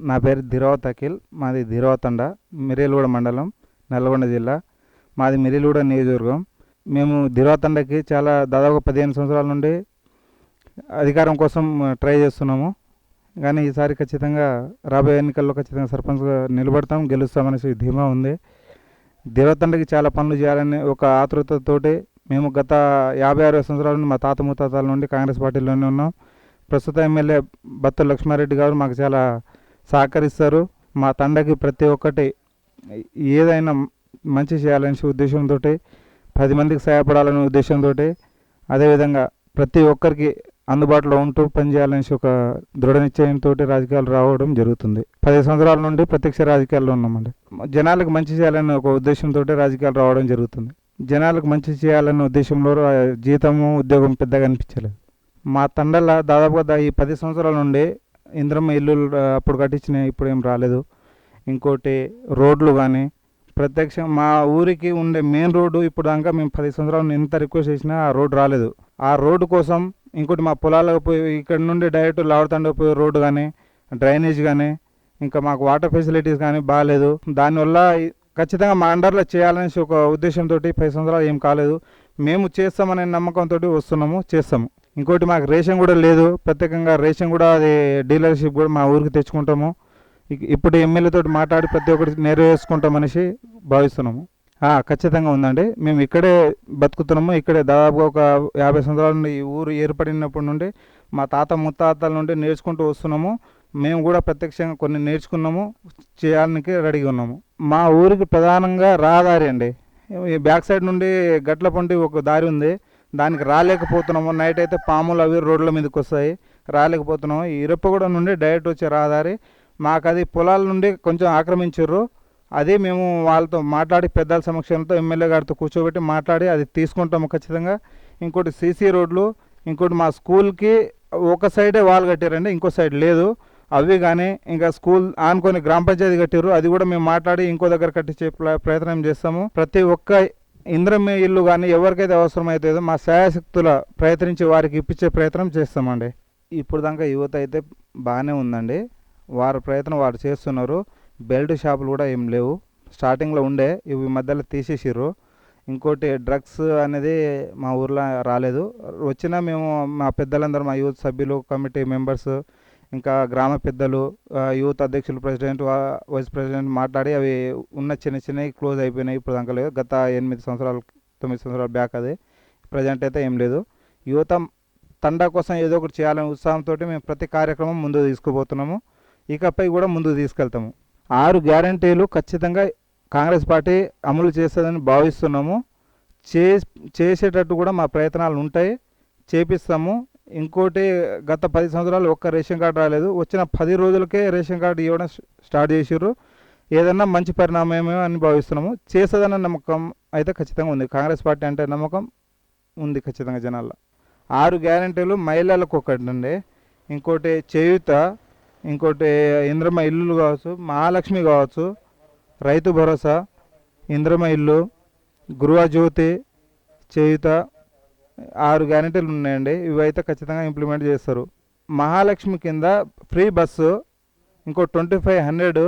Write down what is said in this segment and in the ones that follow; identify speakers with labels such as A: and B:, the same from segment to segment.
A: నా పేరు ధిరావత్ అఖిల్. మాది ధిరావతండ, మిర్యాలగూడ మండలం, నల్గొండ జిల్లా. మాది మిర్యాలగూడ నియోజకవర్గం. మేము ధిరావతండకి చాలా దాదాపు 15 సంవత్సరాల నుండి అధికారం కోసం ట్రై చేస్తున్నాము. కానీ ఈసారి ఖచ్చితంగా రాబోయే ఎన్నికల్లో ఖచ్చితంగా సర్పంచ్గా నిలబడతాం, గెలుస్తామనేసి ధీమా ఉంది. ధిరావతండకి చాలా పనులు చేయాలని ఒక ఆతృతతోటి మేము గత 50-60 సంవత్సరాల నుండి మా తాత ముత్తాతల నుండి కాంగ్రెస్ పార్టీలోనే ఉన్నాం. ప్రస్తుత ఎమ్మెల్యే బత్తుల లక్ష్మారెడ్డి గారు మాకు చాలా సహకరిస్తారు. మా తండకి ప్రతి ఒక్కటి ఏదైనా మంచి చేయాలనే ఉద్దేశంతో, 10 మందికి సహాయపడాలనే ఉద్దేశంతో, అదేవిధంగా ప్రతి ఒక్కరికి అందుబాటులో ఉంటూ పనిచేయాలనేసి ఒక దృఢ నిశ్చయంతో రాజకీయాలు రావడం జరుగుతుంది. 10 సంవత్సరాల నుండి ప్రత్యక్ష రాజకీయాల్లో ఉన్నామండి. జనాలకు మంచి చేయాలనే ఒక ఉద్దేశంతో రాజకీయాలు రావడం జరుగుతుంది. జనాలకు మంచి చేయాలనే ఉద్దేశంలో జీతము ఉద్యోగం పెద్దగా అనిపించలేదు. మా తండల దాదాపుగా ఈ 10 సంవత్సరాల నుండి ఇంద్రమ్మ ఇల్లు అప్పుడు కట్టించినాయి, ఇప్పుడు ఏం రాలేదు. ఇంకోటి రోడ్లు కానీ ప్రత్యక్షం మా ఊరికి ఉండే మెయిన్ రోడ్డు ఇప్పుడు దాకా మేము 10 సంవత్సరాలు ఎంత రిక్వెస్ట్ చేసినా ఆ రోడ్డు రాలేదు. ఆ రోడ్డు కోసం ఇంకోటి మా పొలాలకు పోయి ఇక్కడ నుండి డైరెక్ట్ లావతండ పోయే రోడ్డు కానీ, డ్రైనేజ్ కానీ, ఇంకా మాకు వాటర్ ఫెసిలిటీస్ కానీ బాగాలేదు. దానివల్ల ఖచ్చితంగా మా అండర్లో చేయాలనేసి ఒక ఉద్దేశంతో 10 సంవత్సరాలు ఏం కాలేదు. మేము చేస్తామనే నమ్మకంతో వస్తున్నాము, చేస్తాము. ఇంకోటి మాకు రేషన్ కూడా లేదు. ప్రత్యేకంగా రేషన్ కూడా అది డీలర్షిప్ కూడా మా ఊరికి తెచ్చుకుంటాము. ఇప్పుడు ఎమ్మెల్యేతో మాట్లాడి ప్రతి ఒక్కటి నెరవేర్చుకుంటామనేసి భావిస్తున్నాము. ఖచ్చితంగా ఉందండి. మేము ఇక్కడే బతుకుతున్నాము. ఇక్కడే దాదాపుగా ఒక 50 సంవత్సరాల నుండి ఈ ఊరు ఏర్పడినప్పటి నుండి మా తాత ముత్తాతల నుండి నేర్చుకుంటూ వస్తున్నాము. మేము కూడా ప్రత్యక్షంగా కొన్ని నేర్చుకున్నాము, చేయడానికి రెడీగా ఉన్నాము. మా ఊరికి ప్రధానంగా రహదారి అండి. ఈ బ్యాక్ సైడ్ నుండి గట్ల పొంటి ఒక దారి ఉంది, దానికి రాలేకపోతున్నాము. నైట్ అయితే పాములు అవి రోడ్ల మీదకి వస్తాయి, రాలేకపోతున్నాము. ఈ ఇరప్పగూడ నుండి డైరెక్ట్ వచ్చే రహదారి మాకు అది పొలాల నుండి కొంచెం ఆక్రమించారు. అది మేము వాళ్ళతో మాట్లాడి పెద్దల సమక్షంతో ఎమ్మెల్యే గారితో కూర్చోబెట్టి మాట్లాడి అది తీసుకుంటాము ఖచ్చితంగా. ఇంకోటి సీసీ రోడ్లు, ఇంకోటి మా స్కూల్కి ఒక సైడే వాల్ కట్టారండి, ఇంకో సైడ్ లేదు. అవి కానీ ఇంకా స్కూల్ ఆనుకొని గ్రామ పంచాయతీ కట్టారు, అది కూడా మేము మాట్లాడి ఇంకో దగ్గర కట్టించే ప్రయత్నం చేస్తాము. ప్రతి ఒక్క ఇంద్రమ్మ ఇల్లు కానీ ఎవరికైతే అవసరమవుతుందో మా శాయశక్తుల ప్రయత్నించి వారికి ఇప్పించే ప్రయత్నం చేస్తామండి. ఇప్పుడు దాకా యువత అయితే బాగానే ఉందండి, వారి ప్రయత్నం వారు చేస్తున్నారు. బెల్ట్ షాపులు కూడా ఏం లేవు, స్టార్టింగ్లో ఉండే, ఇవి మధ్యలో తీసేసిర్రు. ఇంకోటి డ్రగ్స్ అనేది మా ఊర్లో రాలేదు. వచ్చినా మేము మా పెద్దలందరూ, మా యూత్ సభ్యులు, కమిటీ మెంబర్స్, ఇంకా గ్రామ పెద్దలు, యూత్ అధ్యక్షులు, ప్రెసిడెంట్, వైస్ ప్రెసిడెంట్ మాట్లాడి అవి ఉన్న చిన్న చిన్నవి క్లోజ్ అయిపోయినాయి. ఇప్పుడు దాకా లేదు. గత 8 సంవత్సరాలు 9 సంవత్సరాల బ్యాక్ అది. ప్రజెంట్ అయితే ఏం లేదు. యువత తండా కోసం ఏదో ఒకటి చేయాలనే ఉత్సాహంతో మేము ప్రతి కార్యక్రమం ముందుకు తీసుకుపోతున్నాము. ఇకపై కూడా ముందుకు తీసుకెళ్తాము. 6 గ్యారంటీలు ఖచ్చితంగా కాంగ్రెస్ పార్టీ అమలు చేస్తుందని భావిస్తున్నాము. చేసేటట్టు కూడా మా ప్రయత్నాలు ఉంటాయి, చేపిస్తాము. ఇంకోటి గత 10 సంవత్సరాలు ఒక్క రేషన్ కార్డు రాలేదు. వచ్చిన 10 రోజులకే రేషన్ కార్డు ఇవ్వడం స్టార్ట్ చేసారు. ఏదన్నా మంచి పరిణామమే అని భావిస్తున్నాము. చేస్తుందన్న నమ్మకం అయితే ఖచ్చితంగా ఉంది. కాంగ్రెస్ పార్టీ అంటే నమ్మకం ఉంది ఖచ్చితంగా జనాల్లో. 6 గ్యారంటీలు మహిళలకు ఒకటి అండి, ఇంకోటి చేయూత, ఇంకోటి ఇంద్రమ్మ ఇల్లులు కావచ్చు, మహాలక్ష్మి కావచ్చు, రైతు భరోసా, ఇంద్రమ్మ ఇల్లు, గృహజ్యోతి, చేయూత, 6 గ్యారెంటీలు ఉన్నాయండి. ఇవి అయితే ఖచ్చితంగా ఇంప్లిమెంట్ చేస్తారు. మహాలక్ష్మి కింద ఫ్రీ బస్సు, ఇంకో 2500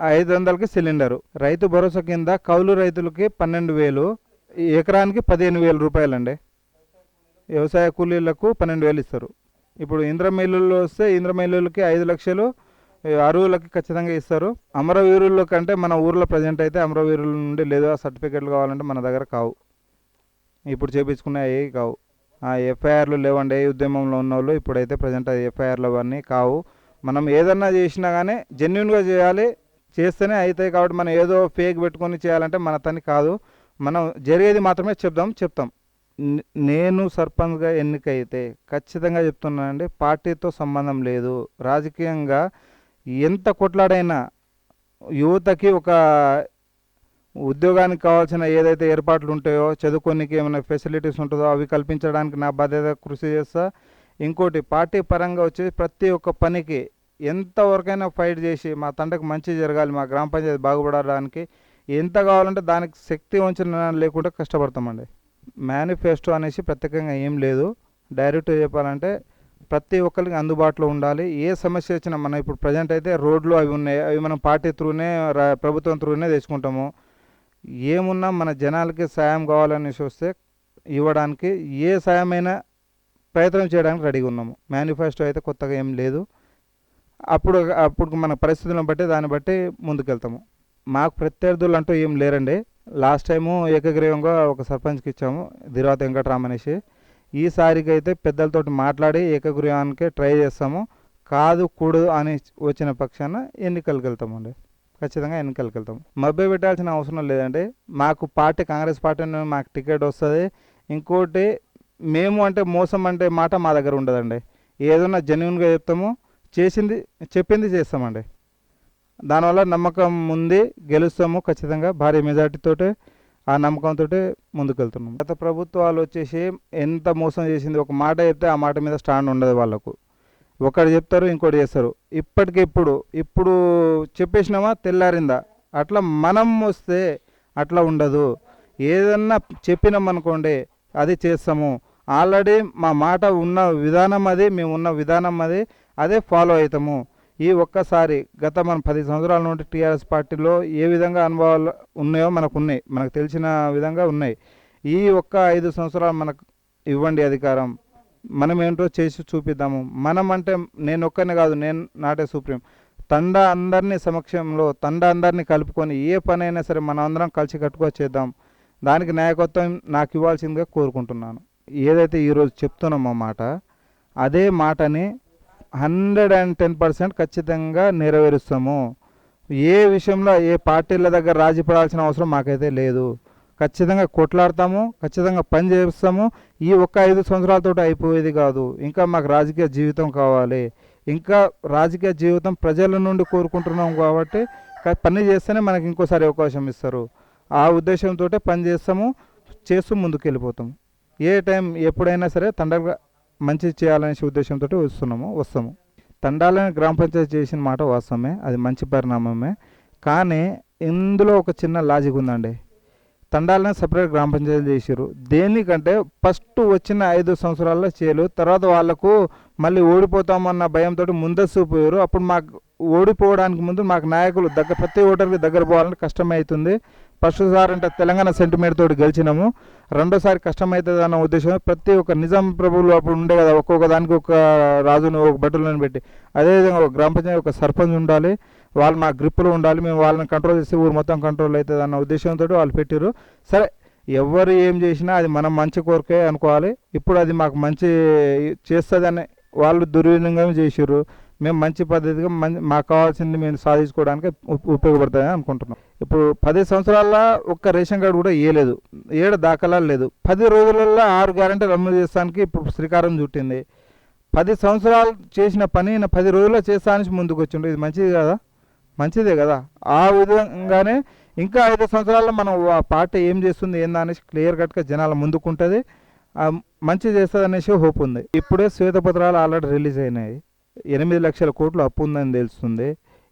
A: 500కి సిలిండరు. రైతు భరోసా కింద కౌలు రైతులకి 12,000, ఎకరానికి 15,000 రూపాయలండి. వ్యవసాయ కూలీలకు 12,000 ఇస్తారు. ఇప్పుడు ఇంద్రమ్మ ఇల్లుల్లో వస్తే ఇంద్రమ్మ ఇల్లులకి 5 లక్షలు అరువులకి ఖచ్చితంగా ఇస్తారు. అమరవీరుల కంటే మన ఊర్లో ప్రజెంట్ అయితే అమరవీరుల నుండి లేదా సర్టిఫికెట్లు కావాలంటే మన దగ్గర కావు, ఇప్పుడు చేయించుకునే అవి కావు. ఎఫ్ఐఆర్లు లేవండి ఏ ఉద్యమంలో ఉన్న వాళ్ళు. ఇప్పుడైతే ప్రజెంట్ అది ఎఫ్ఐఆర్లు అవన్నీ కావు. మనం ఏదన్నా చేసినా కానీ జెన్యున్గా చేయాలి, చేస్తేనే అవుతాయి. కాబట్టి మనం ఏదో ఫేక్ పెట్టుకొని చేయాలంటే మన తని కాదు. మనం జరిగేది మాత్రమే చెప్తాం. నేను సర్పంచ్గా ఎన్నికైతే ఖచ్చితంగా చెప్తున్నానండి, పార్టీతో సంబంధం లేదు. రాజకీయంగా ఎంత కొట్లాడైనా యువతకి ఒక ఉద్యోగానికి కావాల్సిన ఏదైతే ఏర్పాట్లు ఉంటాయో, చదువుకోనికి ఏమైనా ఫెసిలిటీస్ ఉంటుందో అవి కల్పించడానికి నా బాధ్యత కృషి చేస్తా. ఇంకోటి పార్టీ పరంగా వచ్చేసి ప్రతి ఒక్క పనికి ఎంతవరకైనా ఫైట్ చేసి మా తండ్రికి మంచి జరగాలి, మా గ్రామ పంచాయతీ బాగుపడడానికి ఎంత కావాలంటే దానికి శక్తి వంచన లేకుండా కష్టపడతామండి. మేనిఫెస్టో అనేసి ప్రత్యేకంగా ఏం లేదు. డైరెక్ట్ చెప్పాలంటే ప్రతి ఒక్కరికి అందుబాటులో ఉండాలి. ఏ సమస్య వచ్చినా మనం ఇప్పుడు ప్రజెంట్ అయితే రోడ్లు అవి ఉన్నాయి, అవి మనం పార్టీ త్రూనే ప్రభుత్వం త్రూనే తెచ్చుకుంటాము. ఏమున్నా మన జనాలకి సాయం కావాలనేసి వస్తే ఇవ్వడానికి ఏ సాయమైనా ప్రయత్నం చేయడానికి రెడీగా ఉన్నాము. మేనిఫెస్టో అయితే కొత్తగా ఏం లేదు. అప్పుడు అప్పుడు మన పరిస్థితులను బట్టి దాన్ని బట్టి ముందుకెళ్తాము. మాకు ప్రత్యర్థులు అంటూ ఏం లేరండి. లాస్ట్ టైము ఏకగ్రీవంగా ఒక సర్పంచ్కి ఇచ్చాము, దిరాత వెంకటరామ్ అనేసి. ఈసారికి అయితే పెద్దలతోటి మాట్లాడి ఏకగ్రీవానికి ట్రై చేస్తాము. కాదు కూడదు అని వచ్చిన పక్షాన ఎన్నికలకు వెళ్తామండి. ఖచ్చితంగా ఎన్నికలకు వెళ్తాము. మభ్య పెట్టాల్సిన అవసరం లేదండి. మాకు పార్టీ కాంగ్రెస్ పార్టీ మాకు టికెట్ వస్తుంది. ఇంకోటి మేము అంటే మోసం అంటే మాట మా దగ్గర ఉండదండి. ఏదన్నా జెన్యున్గా చెప్తాము, చెప్పింది చేస్తామండి. దానివల్ల నమ్మకం ఉంది, గెలుస్తాము ఖచ్చితంగా భారీ మెజార్టీతోటే. ఆ నమ్మకంతో ముందుకెళ్తున్నాము. గత ప్రభుత్వాలు వచ్చేసి ఎంత మోసం చేసింది, ఒక మాట చెప్తే ఆ మాట మీద స్టాండ్ ఉండదు వాళ్ళకు. ఒకటి చెప్తారు, ఇంకోటి చేస్తారు. ఇప్పుడు చెప్పేసినామా తెల్లారిందా, అట్లా మనం వస్తే అట్లా ఉండదు. ఏదన్నా చెప్పినామనుకోండి అది చేస్తాము. ఆల్రెడీ మా మాట ఉన్న విధానం అది, మేము ఉన్న విధానం అది, అదే ఫాలో అవుతాము. ఈ ఒక్కసారి గత మన 10 సంవత్సరాల నుండి టీఆర్ఎస్ పార్టీలో ఏ విధంగా అనుభవాలు ఉన్నాయో మనకు తెలిసిన విధంగా ఉన్నాయి. ఈ ఒక్క 5 సంవత్సరాలు మనకు ఇవ్వండి అధికారం, మనం ఏంటో చేసి చూపిద్దాము. మనం అంటే నేను ఒక్కనే కాదు, నేను నాటే సుప్రీం. అందరినీ సమక్షంలో అందరినీ కలుపుకొని ఏ పని అయినా సరే మనం అందరం కలిసి కట్టుకొని చేద్దాం. దానికి నాయకత్వం నాకు ఇవ్వాల్సిందిగా కోరుకుంటున్నాను. ఏదైతే ఈరోజు చెప్తున్నామో మాట, అదే మాటని 110% ఖచ్చితంగా నెరవేరుస్తాము. ఏ విషయంలో ఏ పార్టీల దగ్గర రాజీ పడాల్సిన అవసరం మాకైతే లేదు. ఖచ్చితంగా కొట్లాడతాము, ఖచ్చితంగా పని చేస్తాము. ఈ ఒక్క 5 సంవత్సరాలతో అయిపోయేది కాదు. ఇంకా మాకు రాజకీయ జీవితం కావాలి. ఇంకా రాజకీయ జీవితం ప్రజల నుండి కోరుకుంటున్నాం కాబట్టి పని చేస్తేనే మనకి ఇంకోసారి అవకాశం ఇస్తారు. ఆ ఉద్దేశంతో పని చేస్తూ ముందుకు వెళ్ళిపోతాము. ఏ టైం ఎప్పుడైనా సరే తండ్రి మంచి చేయాలనే ఉద్దేశంతో వస్తాము. తండాలని గ్రామ పంచాయతీ చేసిన మాట వాస్తవమే, అది మంచి పరిణామమే. కానీ ఇందులో ఒక చిన్న లాజిక్ ఉందండి. తండాలని సపరేట్ గ్రామ పంచాయతీ చేసారు. దేనికంటే ఫస్ట్ వచ్చిన 5 సంవత్సరాల్లో చేయలు, తర్వాత వాళ్ళకు మళ్ళీ ఓడిపోతామన్న భయంతో ముందస్తు పోయారు. అప్పుడు మాకు ఓడిపోవడానికి ముందు మాకు నాయకులు ప్రతి ఓటర్కి దగ్గర పోవాలంటే కష్టమవుతుంది. ఫస్ట్ సారి అంటే తెలంగాణ సెంటిమెంట్ తోటి గెలిచినాము, రెండోసారి కష్టమవుతుంది అన్న ఉద్దేశం. ప్రతి ఒక్క నిజాం ప్రభువులు అప్పుడు ఉండే కదా, ఒక్కొక్క దానికి ఒక రాజును ఒక బట్టలను పెట్టి, అదేవిధంగా ఒక గ్రామ పంచాయతీ ఒక సర్పంచ్ ఉండాలి, వాళ్ళు మా గ్రిప్పులో ఉండాలి, మేము వాళ్ళని కంట్రోల్ చేస్తే ఊరు మొత్తం కంట్రోల్ అవుతుంది అన్న ఉద్దేశంతో వాళ్ళు పెట్టారు. సరే, ఎవరు ఏం చేసినా అది మనం మంచి కోరికే అనుకోవాలి. ఇప్పుడు అది మాకు మంచి చేస్తుందని వాళ్ళు దుర్వినియోగం చేసారు. మేము మంచి పద్ధతిగా మాకు కావాల్సింది మేము సాధించుకోవడానికి ఉపయోగపడుతుందని అనుకుంటున్నాం. ఇప్పుడు 10 సంవత్సరాల్లో ఒక్క రేషన్ కార్డు కూడా ఇవ్వలేదు, 7 దాఖలాలు లేదు. 10 రోజులలో 6 గ్యారెంటీలు అమలు చేస్తానికి ఇప్పుడు శ్రీకారం చుట్టింది. 10 సంవత్సరాలు చేసిన పని 10 రోజుల్లో చేస్తానికి ముందుకు వచ్చిండు. ఇది మంచిదే కదా. ఆ విధంగానే ఇంకా 5 సంవత్సరాల్లో మనం ఆ పార్టీ ఏం చేస్తుంది ఏందనేసి క్లియర్ కట్గా జనాల ముందుకుంటుంది, మంచి చేస్తుంది అనేసి హోప్ ఉంది. ఇప్పుడే శ్వేతపత్రాలు ఆల్రెడీ రిలీజ్ అయినాయి. 8 లక్షల కోట్లు అప్పు ఉందని తెలుస్తుంది.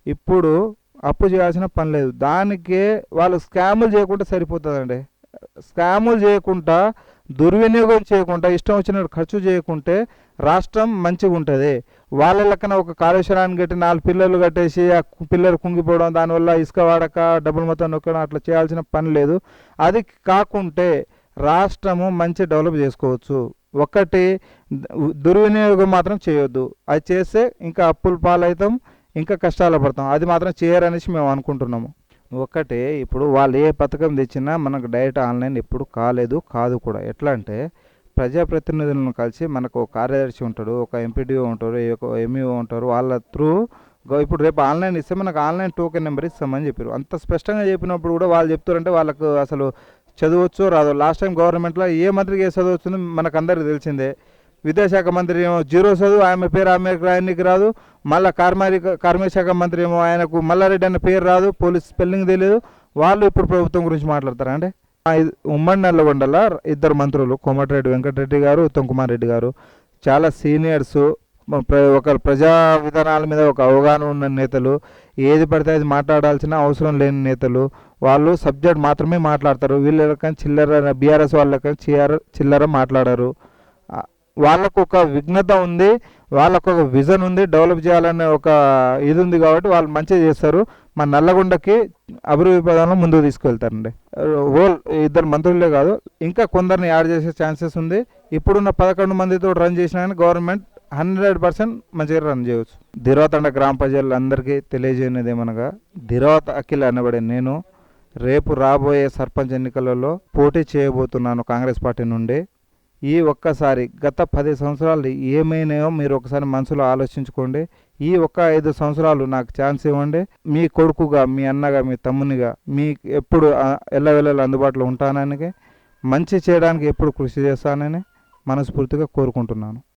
A: ఇప్పుడు అప్పు చేయాల్సిన పని లేదు. దానికే వాళ్ళు స్కాములు చేయకుండా సరిపోతుందండి. స్కాములు చేయకుండా, దుర్వినియోగం చేయకుండా, ఇష్టం వచ్చినట్టు ఖర్చు చేయకుంటే రాష్ట్రం మంచిగా ఉంటుంది. వాళ్ళ లెక్కన ఒక కాళేశ్వరాన్ని కట్టి 4 పిల్లలు కట్టేసి ఆ పిల్లలు కుంగిపోవడం, దానివల్ల ఇసుక వాడక డబ్బులు మొత్తం నొక్కడం, అట్లా చేయాల్సిన పని లేదు. అది కాకుంటే రాష్ట్రము మంచి డెవలప్ చేసుకోవచ్చు. ఒకటి దుర్వినియోగం మాత్రం చేయొద్దు. అది చేస్తే ఇంకా అప్పుల పాలవుతాం, ఇంకా కష్టాలు పడతాం. అది మాత్రం చేయరనేసి మేము అనుకుంటున్నాము. ఒకటి, ఇప్పుడు వాళ్ళు ఏ పథకం తెచ్చినా మనకు డైరెక్ట్ ఆన్లైన్ ఎప్పుడు కాదు కూడా. ఎట్లా అంటే ప్రజాప్రతినిధులను కలిసి మనకు ఒక కార్యదర్శి ఉంటాడు, ఒక ఎంపీడీఓ ఉంటారు, ఒక ఎంఈఓ ఉంటారు. వాళ్ళ త్రూ ఇప్పుడు రేపు ఆన్లైన్ ఇస్తే మనకు ఆన్లైన్ టోకెన్ నెంబర్ ఇస్తామని చెప్పారు. అంత స్పష్టంగా చెప్పినప్పుడు కూడా వాళ్ళు చెప్తారంటే వాళ్ళకు అసలు చదవచ్చు రాదు. లాస్ట్ టైం గవర్నమెంట్లో ఏ మంత్రికి ఏ చదువు వచ్చిందో మనకు అందరికీ తెలిసిందే. విద్యాశాఖ మంత్రి ఏమో 0 చదువు, ఆమె పేరు ఆయనకి రాదు. మళ్ళీ కార్మిక శాఖ మంత్రి ఏమో ఆయనకు మల్లారెడ్డి అన్న పేరు రాదు, పోలీస్ స్పెల్లింగ్ తెలియదు. వాళ్ళు ఇప్పుడు ప్రభుత్వం గురించి మాట్లాడతారా అంటే? ఉమ్మడి నల్లగొండల 2 మంత్రులు, కోమటిరెడ్డి వెంకటరెడ్డి గారు, ఉత్తమ్ కుమార్ రెడ్డి గారు, చాలా సీనియర్సు, ఒక ప్రజా విధానాల మీద ఒక అవగాహన ఉన్న నేతలు, ఏది పడితే అది మాట్లాడాల్సిన అవసరం లేని నేతలు. వాళ్ళు సబ్జెక్ట్ మాత్రమే మాట్లాడతారు. వీళ్ళ రకం చిల్లర, బీఆర్ఎస్ వాళ్ళ చిల్లర మాట్లాడారు. వాళ్ళకు ఒక విఘ్నత ఉంది. వాళ్ళకు ఒక విజన్ ఉంది, డెవలప్ చేయాలనే ఒక ఇది ఉంది కాబట్టి వాళ్ళు మంచిగా చేస్తారు. మన నల్లగొండకి అభివృద్ధి పదంలో ముందుకు తీసుకెళ్తారండి. ఓల్ ఇద్దరు మంత్రులే కాదు, ఇంకా కొందరిని యాడ్ చేసే ఛాన్సెస్ ఉంది. ఇప్పుడున్న 11 మందితో రన్ చేసినా కానీ గవర్నమెంట్ 100% మంచిగా రన్ చేయవచ్చు. దిరోతండ గ్రామ ప్రజలందరికీ తెలియజేయనిది ఏమనగా, దిరోత అఖిల్ అనబడే నేను రేపు రాబోయే సర్పంచ్ ఎన్నికలలో పోటీ చేయబోతున్నాను కాంగ్రెస్ పార్టీ నుండి. ఈ ఒక్కసారి గత 10 సంవత్సరాలు ఏమైనాయో మీరు ఒకసారి మనసులో ఆలోచించుకోండి. ఈ ఒక్క 5 సంవత్సరాలు నాకు ఛాన్స్ ఇవ్వండి. మీ కొడుకుగా, మీ అన్నగా, మీ తమ్మునిగా మీ ఎప్పుడు ఎల్లవెల్లలు అందుబాటులో ఉంటానని, మంచి చేయడానికి ఎప్పుడు కృషి చేస్తానని మనస్ఫూర్తిగా కోరుకుంటున్నాను.